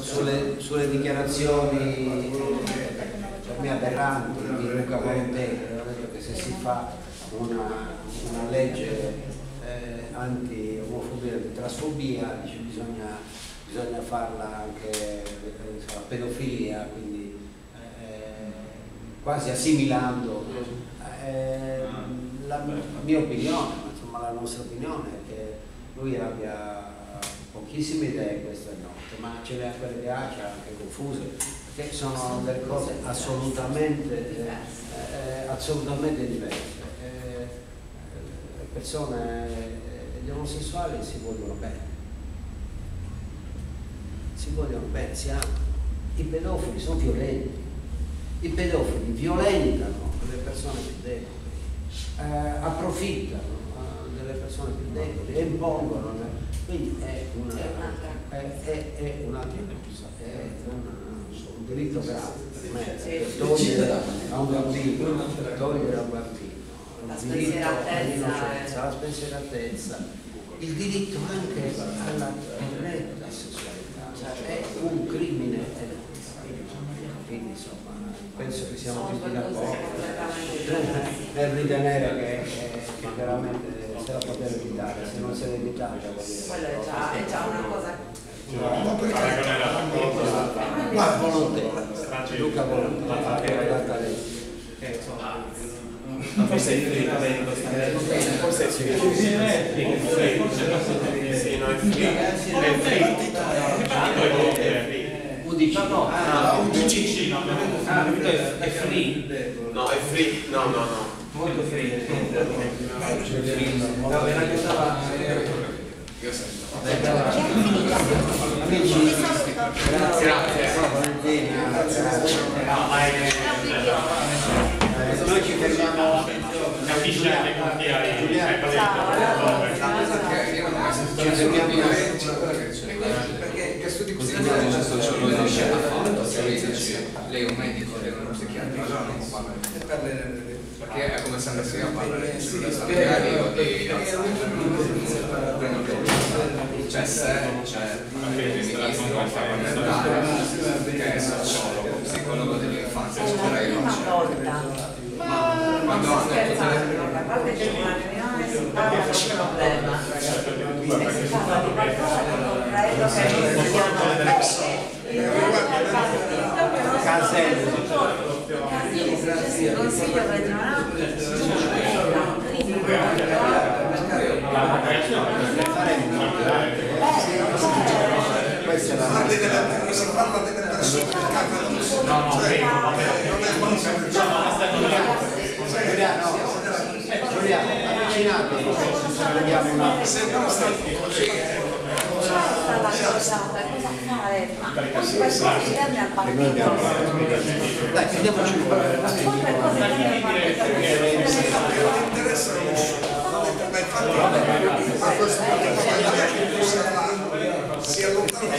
sulle dichiarazioni per me aberranti di Luca Volontè, che ha detto che se si fa una legge anti-omofobia e trasfobia, dice, bisogna farla anche la pedofilia, quindi quasi assimilando. La mia opinione, insomma la nostra opinione è che lui abbia pochissime idee, questa è nota, ma ce le ha quelle che ha anche confuse, perché sono delle cose assolutamente diverse. Le persone, gli omosessuali si vogliono bene, si amano. I pedofili sono violenti, i pedofili violentano le persone più deboli, approfittano delle persone più deboli e impongono, quindi è un'altra cosa, è un diritto grave per me, togliere a un bambino la spensieratezza, la spensieratezza, il diritto anche alla corretta sessualità, è un crimine enorme. Quindi insomma penso che siamo tutti d'accordo nel ritenere che veramente se la poteva evitare, se non se l'è evitata è già una cosa. Luca Volontè, forse è free, forse è UDC è free? No, è free, no. Molto free. Amici, Grazie. Noi ci fermiamo. Perché questo di così non riesce a fare. Lei è un medico, lei è uno psichiatra, perché è come se andassi a parlare di sanitario o di c'è il ministro parlamentare che è sociologo, psicologo dell'infanzia, È la prima volta. quando Non sto scherzando, a parte c'è una riunione si parla del problema e si parla di qualcosa che non credo che non siano il resto del partito che non Caselli. il Consiglio regionale Questa è la si parla delle persone che Giuliano, avvicinatevi, vediamo un attimo. sempre stato così. cosa fare? Ma queste cose interne al partito. Dai, chiediamoci un po'. Quante cose interne al partito. Non interessa a questo punto si allontana